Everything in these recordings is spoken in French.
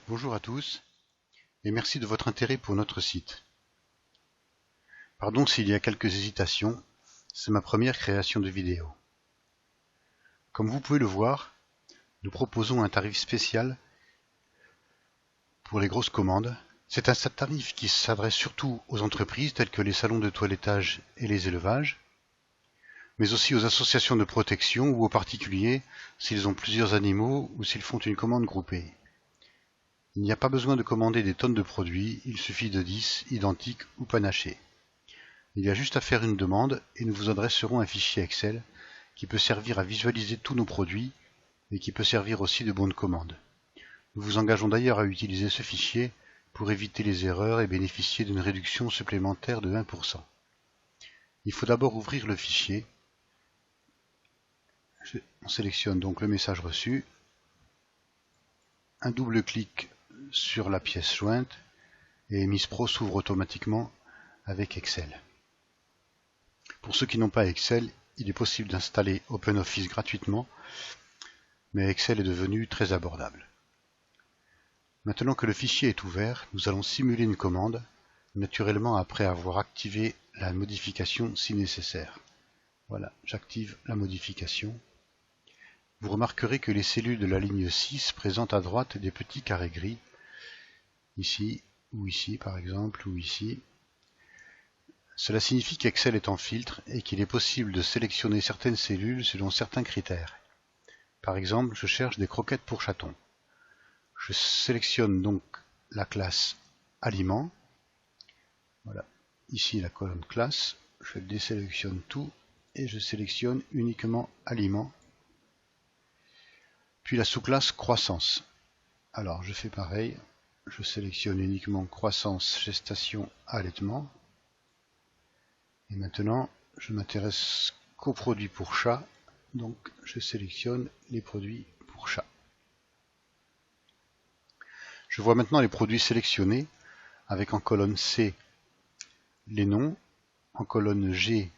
Bonjour à tous et merci de votre intérêt pour notre site. Pardon s'il y a quelques hésitations, c'est ma première création de vidéo. Comme vous pouvez le voir, nous proposons un tarif spécial pour les grosses commandes. C'est un tarif qui s'adresse surtout aux entreprises telles que les salons de toilettage et les élevages, mais aussi aux associations de protection ou aux particuliers s'ils ont plusieurs animaux ou s'ils font une commande groupée. Il n'y a pas besoin de commander des tonnes de produits, il suffit de 10 identiques ou panachés. Il y a juste à faire une demande et nous vous adresserons un fichier Excel qui peut servir à visualiser tous nos produits et qui peut servir aussi de bon de commande. Nous vous engageons d'ailleurs à utiliser ce fichier pour éviter les erreurs et bénéficier d'une réduction supplémentaire de 1%. Il faut d'abord ouvrir le fichier. On sélectionne donc le message reçu, un double clic sur la pièce jointe et MS Pro s'ouvre automatiquement avec Excel. Pour ceux qui n'ont pas Excel, il est possible d'installer OpenOffice gratuitement, mais Excel est devenu très abordable. Maintenant que le fichier est ouvert, nous allons simuler une commande, naturellement après avoir activé la modification si nécessaire. Voilà, j'active la modification. Vous remarquerez que les cellules de la ligne 6 présentent à droite des petits carrés gris, ici, ou ici par exemple, ou ici. Cela signifie qu'Excel est en filtre et qu'il est possible de sélectionner certaines cellules selon certains critères. Par exemple, je cherche des croquettes pour chatons. Je sélectionne donc la classe Aliments. Voilà, ici la colonne classe. Je désélectionne tout et je sélectionne uniquement Aliments. Puis la sous-classe Croissance. Alors je fais pareil. Je sélectionne uniquement Croissance, Gestation, Allaitement. Et maintenant, je m'intéresse qu'aux produits pour chat, donc je sélectionne les produits pour chat. Je vois maintenant les produits sélectionnés, avec en colonne C les noms, en colonne G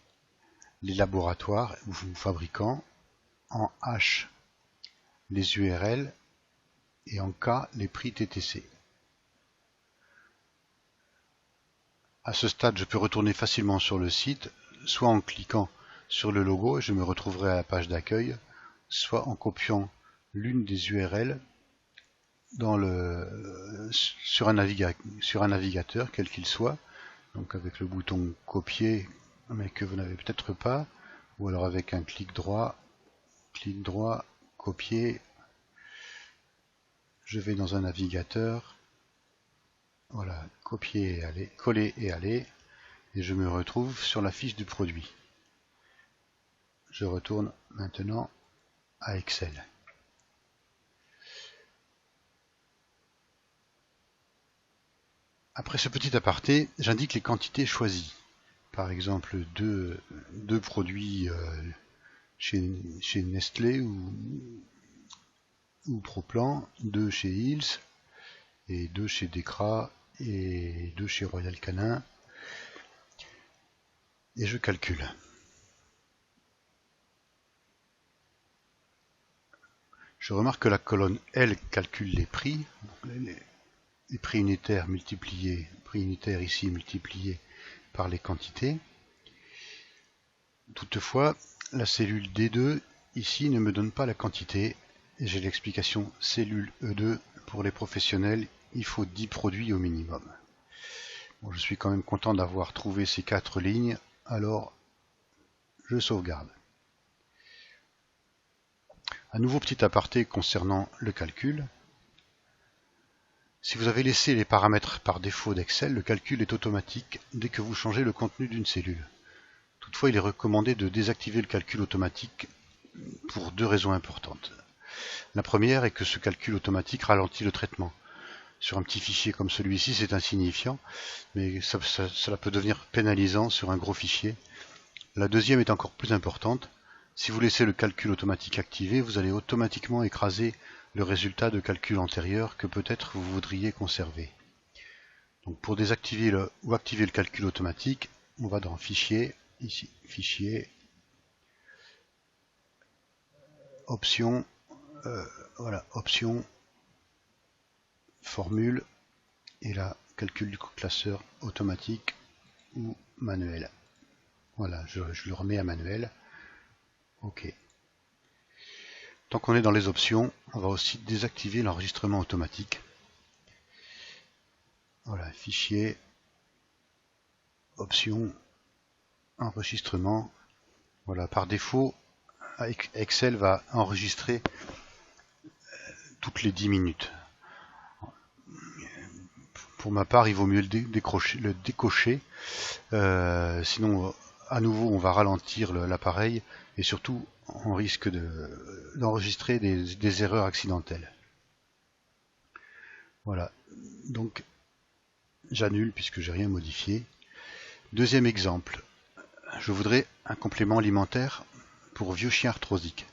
les laboratoires ou fabricants, en H les URL et en K les prix TTC. À ce stade, je peux retourner facilement sur le site, soit en cliquant sur le logo et je me retrouverai à la page d'accueil, soit en copiant l'une des URL sur un navigateur, quel qu'il soit, donc avec le bouton copier, mais que vous n'avez peut-être pas, ou alors avec un clic droit, copier, je vais dans un navigateur, voilà, copier et aller, coller et aller, et je me retrouve sur la fiche du produit. Je retourne maintenant à Excel. Après ce petit aparté, j'indique les quantités choisies. Par exemple, deux produits chez Nestlé ou Proplan, 2 chez Hills, et 2 chez Decra, et 2 chez Royal Canin. Et je calcule. Je remarque que la colonne L calcule les prix, les prix unitaires multipliés, prix unitaire ici multiplié par les quantités. Toutefois, la cellule D2 ici ne me donne pas la quantité, et j'ai l'explication cellule E2 pour les professionnels, il faut 10 produits au minimum. Bon, je suis quand même content d'avoir trouvé ces 4 lignes, alors je sauvegarde. Un nouveau petit aparté concernant le calcul. Si vous avez laissé les paramètres par défaut d'Excel, le calcul est automatique dès que vous changez le contenu d'une cellule. Toutefois, il est recommandé de désactiver le calcul automatique pour 2 raisons importantes. La première est que ce calcul automatique ralentit le traitement. Sur un petit fichier comme celui-ci, c'est insignifiant, mais cela peut devenir pénalisant sur un gros fichier. La deuxième est encore plus importante. Si vous laissez le calcul automatique activé, vous allez automatiquement écraser le résultat de calcul antérieur que peut-être vous voudriez conserver. Donc pour désactiver ou activer le calcul automatique, on va dans Fichier, ici, Fichier, Options, voilà, Options, formule et là calcul du classeur automatique ou manuel. Voilà, je le remets à manuel. OK. Tant qu'on est dans les options, on va aussi désactiver l'enregistrement automatique. Voilà, fichier, options, enregistrement. Voilà, par défaut, Excel va enregistrer toutes les 10 minutes. Pour ma part, il vaut mieux le décocher. Sinon, à nouveau, on va ralentir l'appareil et surtout, on risque d'enregistrer des erreurs accidentelles. Voilà, donc j'annule puisque j'ai rien modifié. Deuxième exemple, je voudrais un complément alimentaire pour vieux chien arthrosique.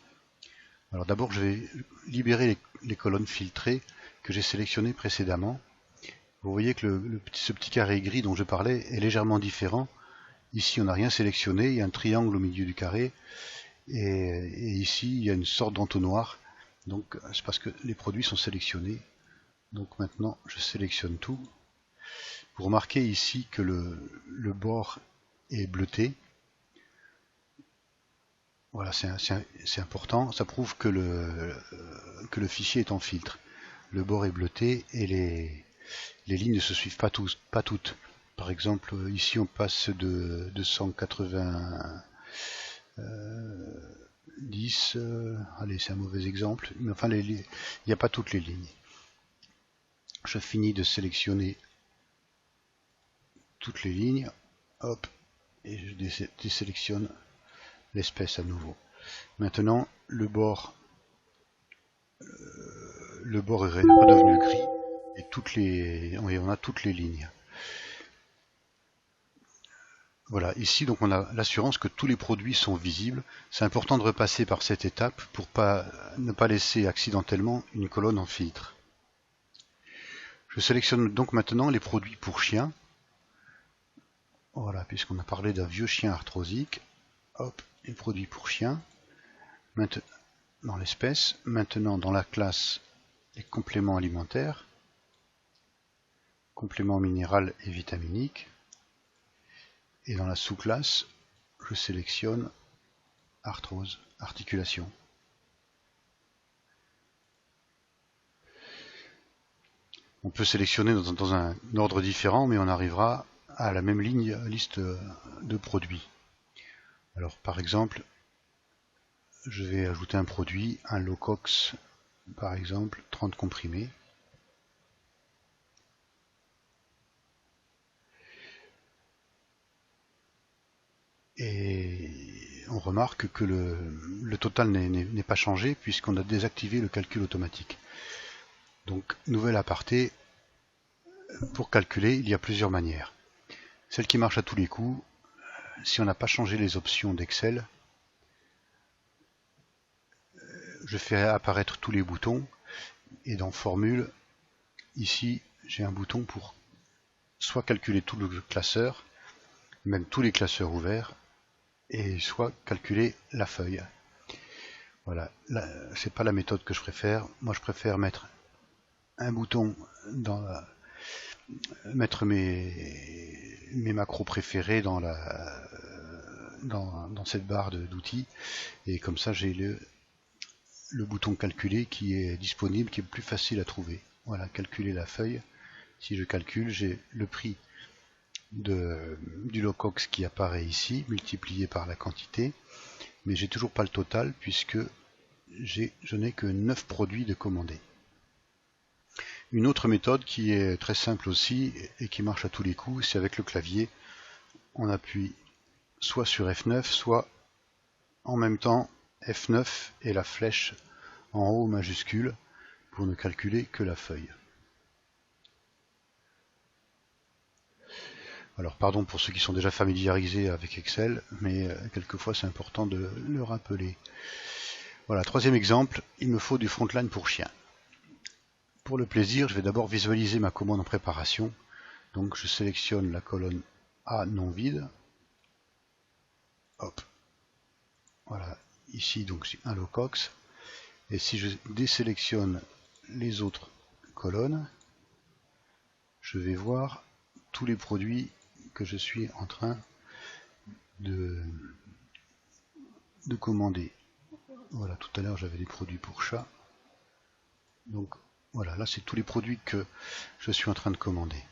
Alors d'abord, je vais libérer les colonnes filtrées que j'ai sélectionnées précédemment. Vous voyez que ce petit carré gris dont je parlais est légèrement différent. Ici, on n'a rien sélectionné, il y a un triangle au milieu du carré. Et ici, il y a une sorte d'entonnoir. Donc, c'est parce que les produits sont sélectionnés. Donc maintenant, je sélectionne tout. Vous remarquez ici que le bord est bleuté. Voilà, c'est important. Ça prouve que le fichier est en filtre. Le bord est bleuté et les lignes ne se suivent pas toutes. Par exemple, ici on passe de 290, allez, c'est un mauvais exemple, mais enfin il n'y a pas toutes les lignes. Je finis de sélectionner toutes les lignes, hop, et je désélectionne l'espèce à nouveau. Maintenant, le bord est redevenu gris et on a toutes les lignes. Voilà, ici donc on a l'assurance que tous les produits sont visibles. C'est important de repasser par cette étape pour ne pas laisser accidentellement une colonne en filtre. Je sélectionne donc maintenant les produits pour chiens. Voilà, puisqu'on a parlé d'un vieux chien arthrosique. Hop, les produits pour chiens. Maintenant, dans l'espèce. Maintenant, dans la classe, les compléments alimentaires. Compléments minéral et vitaminiques. Et dans la sous-classe, je sélectionne arthrose, articulation. On peut sélectionner dans un ordre différent, mais on arrivera à la même liste de produits. Alors par exemple, je vais ajouter un produit, un Locox, par exemple, 30 comprimés. Et on remarque que le total n'est pas changé puisqu'on a désactivé le calcul automatique. Donc, nouvel aparté, pour calculer, il y a plusieurs manières. Celle qui marche à tous les coups, si on n'a pas changé les options d'Excel, je fais apparaître tous les boutons et dans Formule, ici, j'ai un bouton pour soit calculer tout le classeur, même tous les classeurs ouverts, et soit calculer la feuille. Voilà, c'est pas la méthode que je préfère. Moi, je préfère mettre un bouton mettre mes macros préférés dans cette barre d'outils, et comme ça j'ai le bouton calculer qui est disponible, qui est plus facile à trouver. Voilà, calculer la feuille. Si je calcule, j'ai le prix du Locox qui apparaît ici, multiplié par la quantité, mais j'ai toujours pas le total puisque je n'ai que 9 produits de commandés. Une autre méthode qui est très simple aussi et qui marche à tous les coups, c'est avec le clavier. On appuie soit sur F9, soit en même temps F9 et la flèche en haut majuscule pour ne calculer que la feuille. Alors pardon pour ceux qui sont déjà familiarisés avec Excel, mais quelquefois c'est important de le rappeler. Voilà, troisième exemple, il me faut du frontline pour chien. Pour le plaisir, je vais d'abord visualiser ma commande en préparation. Donc je sélectionne la colonne A non vide. Hop. Voilà, ici donc j'ai un Locox. Et si je désélectionne les autres colonnes, je vais voir tous les produits que je suis en train de commander. Voilà, tout à l'heure j'avais des produits pour chat. Donc voilà, là c'est tous les produits que je suis en train de commander.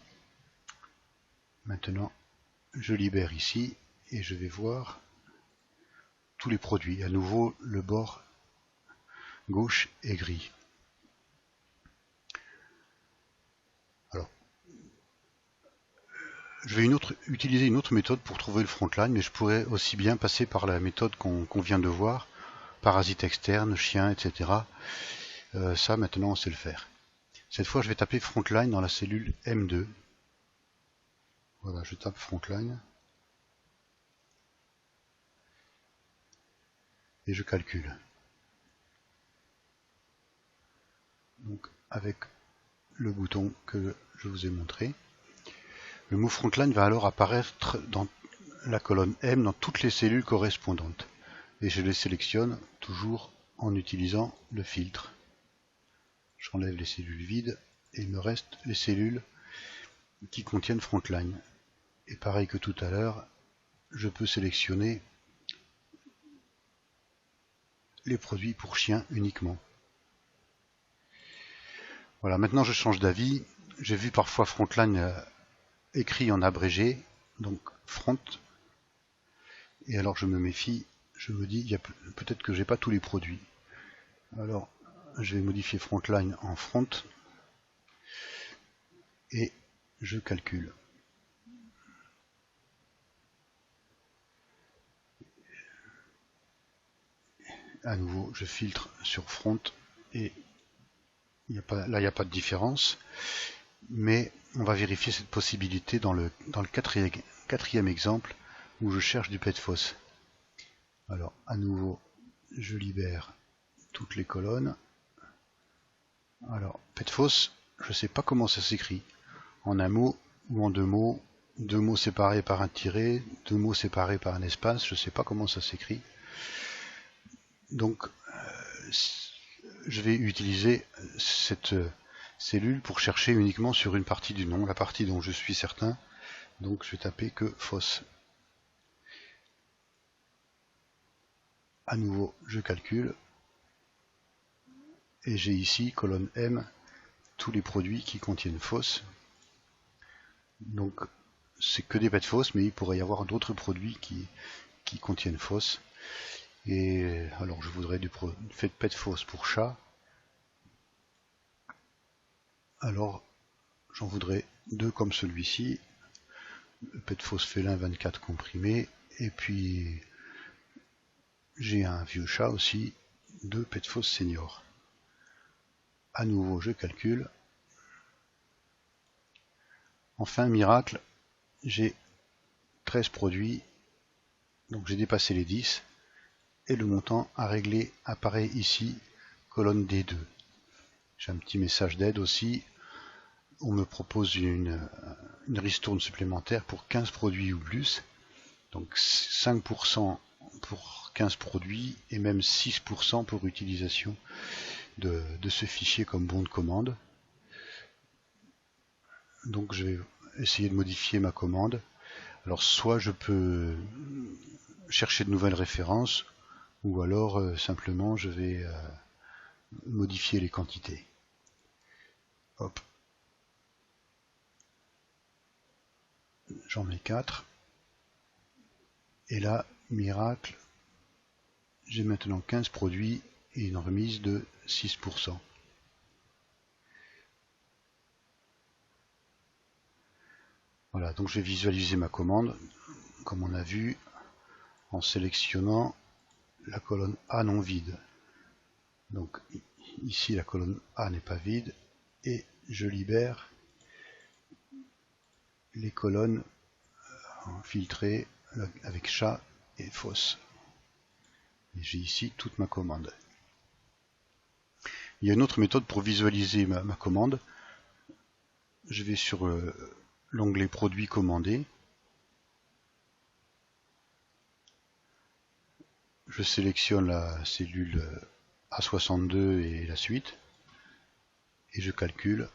Maintenant, je libère ici et je vais voir tous les produits. À nouveau, le bord gauche est gris. Alors, je vais utiliser une autre méthode pour trouver le frontline, mais je pourrais aussi bien passer par la méthode qu'on vient de voir, parasite externe, chien, etc. Ça, maintenant, on sait le faire. Cette fois, je vais taper frontline dans la cellule M2. Voilà, je tape frontline. Et je calcule. Donc, avec le bouton que je vous ai montré. Le mot frontline va alors apparaître dans la colonne M dans toutes les cellules correspondantes. Et je les sélectionne toujours en utilisant le filtre. J'enlève les cellules vides et il me reste les cellules qui contiennent frontline. Et pareil que tout à l'heure, je peux sélectionner les produits pour chiens uniquement. Voilà, maintenant je change d'avis. J'ai vu parfois frontline écrit en abrégé, donc front. Et alors je me méfie, je me dis, peut-être que j'ai pas tous les produits. Alors je vais modifier frontline en front et je calcule. À nouveau, je filtre sur front et là il n'y a pas de différence. Mais on va vérifier cette possibilité dans le quatrième exemple où je cherche du PETFOS. Alors à nouveau, je libère toutes les colonnes. Alors PETFOS, je ne sais pas comment ça s'écrit. En un mot ou en deux mots séparés par un tiret, deux mots séparés par un espace, je ne sais pas comment ça s'écrit. Donc je vais utiliser cette cellule pour chercher uniquement sur une partie du nom, la partie dont je suis certain. Donc je vais taper que FOS. À nouveau, je calcule. Et j'ai ici, colonne M, tous les produits qui contiennent FOS. Donc c'est que des PETFOS, mais il pourrait y avoir d'autres produits qui contiennent FOS. Et alors je voudrais du PETFOS pour chat. Alors j'en voudrais deux comme celui-ci. PETFOS félin 24 comprimé. Et puis j'ai un vieux chat aussi, de PETFOS senior. À nouveau je calcule. Enfin miracle, j'ai 13 produits, donc j'ai dépassé les 10. Et le montant à régler apparaît ici, colonne D2. J'ai un petit message d'aide aussi. On me propose une ristourne supplémentaire pour 15 produits ou plus. Donc 5% pour 15 produits et même 6% pour utilisation de ce fichier comme bon de commande. Donc je vais essayer de modifier ma commande. Alors soit je peux chercher de nouvelles références, ou alors simplement je vais modifier les quantités. Hop. J'en mets 4. Et là, miracle, j'ai maintenant 15 produits et une remise de 6%. Voilà, donc je vais visualiser ma commande, comme on a vu, en sélectionnant la colonne A non vide. Donc ici, la colonne A n'est pas vide, et je libère les colonnes filtrées avec chat et FOS. Et j'ai ici toute ma commande. Il y a une autre méthode pour visualiser ma commande. Je vais sur l'onglet produits commandés. Je sélectionne la cellule A62 et la suite. Et je calcule.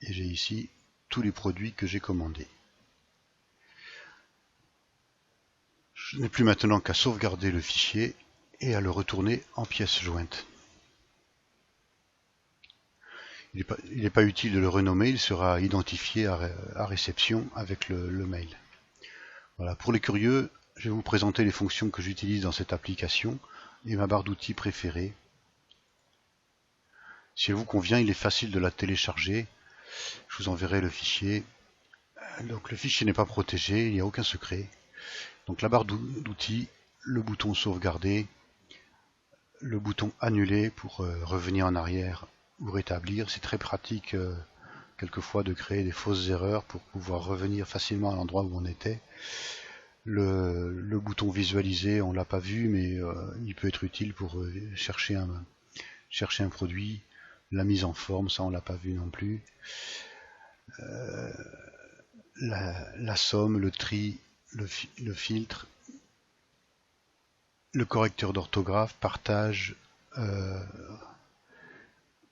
Et j'ai ici tous les produits que j'ai commandés. Je n'ai plus maintenant qu'à sauvegarder le fichier et à le retourner en pièce jointe. Il n'est pas utile de le renommer, il sera identifié à réception avec le mail. Voilà, pour les curieux, je vais vous présenter les fonctions que j'utilise dans cette application et ma barre d'outils préférée. Si elle vous convient, il est facile de la télécharger. Je vous enverrai le fichier. Donc le fichier n'est pas protégé, il n'y a aucun secret. Donc la barre d'outils, le bouton sauvegarder, le bouton annuler pour revenir en arrière ou rétablir. C'est très pratique quelquefois de créer des fausses erreurs pour pouvoir revenir facilement à l'endroit où on était. Le bouton visualiser, on l'a pas vu, mais il peut être utile pour chercher un produit. La mise en forme, ça on l'a pas vu non plus. La somme, le tri, le filtre, le correcteur d'orthographe, partage,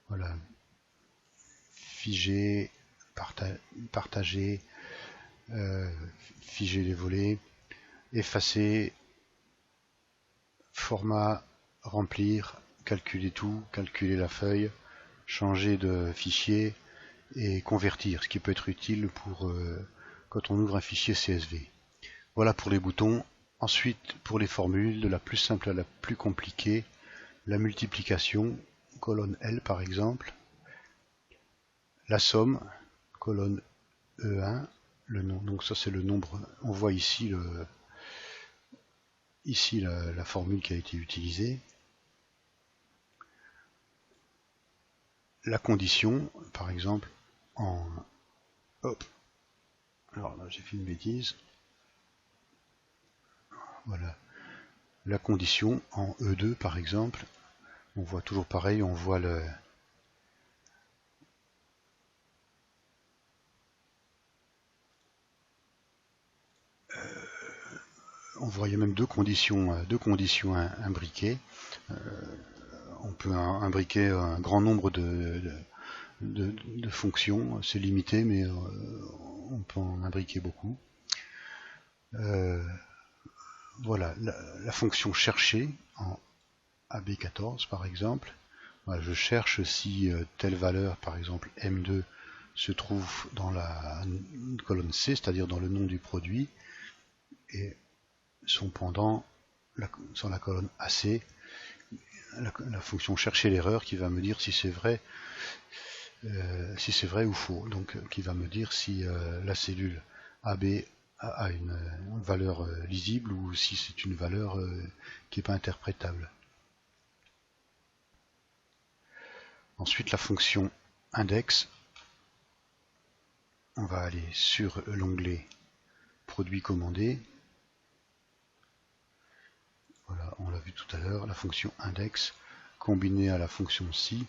voilà, figer, partager, figer les volets, effacer, format, remplir, calculer tout, calculer la feuille, changer de fichier et convertir, ce qui peut être utile pour quand on ouvre un fichier CSV. Voilà pour les boutons. Ensuite, pour les formules, de la plus simple à la plus compliquée, la multiplication, colonne L par exemple, la somme, colonne E1, le nom, donc ça c'est le nombre, on voit ici la formule qui a été utilisée, la condition, par exemple, en... Hop. Alors là j'ai fait une bêtise. Voilà. La condition en E2 par exemple. On voit toujours pareil, on voit on voyait même deux conditions imbriquées. On peut imbriquer un grand nombre de fonctions, c'est limité, mais on peut en imbriquer beaucoup. Voilà, la fonction chercher en AB14 par exemple. Voilà, je cherche si telle valeur, par exemple M2, se trouve dans la colonne C, c'est-à-dire dans le nom du produit, et son pendant sur la colonne AC, la fonction chercher l'erreur qui va me dire si c'est vrai, ou faux, donc qui va me dire si la cellule AB a une valeur lisible ou si c'est une valeur qui n'est pas interprétable. Ensuite la fonction index, on va aller sur l'onglet produit commandé. Voilà, on l'a vu tout à l'heure, la fonction index combinée à la fonction si.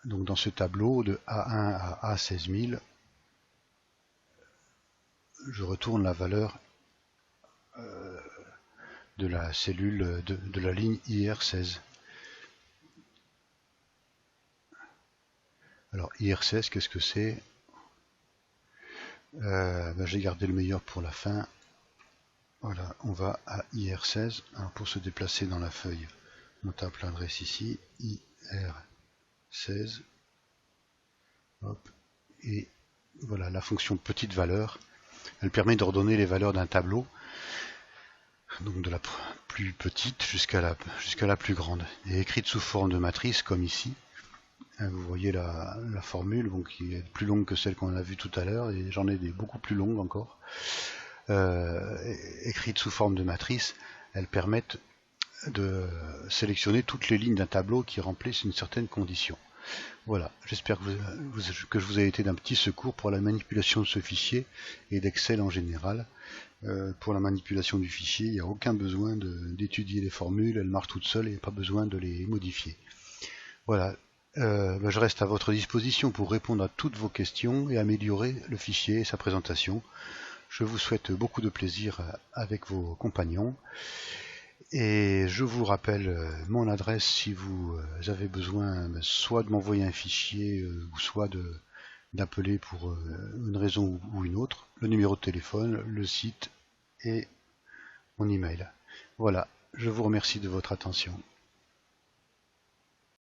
Donc dans ce tableau de A1 à A16000, je retourne la valeur de la cellule de la ligne IR16. Alors IR16, qu'est-ce que c'est? J'ai gardé le meilleur pour la fin. Voilà, on va à IR16. Alors pour se déplacer dans la feuille, on tape l'adresse ici, IR16. Hop, et voilà la fonction petite valeur. Elle permet d'ordonner les valeurs d'un tableau, donc de la plus petite jusqu'à la plus grande, et écrite sous forme de matrice comme ici. Vous voyez la formule, bon, qui est plus longue que celle qu'on a vue tout à l'heure, et j'en ai des beaucoup plus longues encore. Écrites sous forme de matrice, elles permettent de sélectionner toutes les lignes d'un tableau qui remplissent une certaine condition. Voilà, j'espère que je vous ai été d'un petit secours pour la manipulation de ce fichier et d'Excel en général. Pour la manipulation du fichier, il n'y a aucun besoin d'étudier les formules, elles marchent toutes seules et pas besoin de les modifier. Voilà, je reste à votre disposition pour répondre à toutes vos questions et améliorer le fichier et sa présentation. Je vous souhaite beaucoup de plaisir avec vos compagnons. Et je vous rappelle mon adresse si vous avez besoin soit de m'envoyer un fichier ou soit d'appeler pour une raison ou une autre, le numéro de téléphone, le site et mon email. Voilà, je vous remercie de votre attention.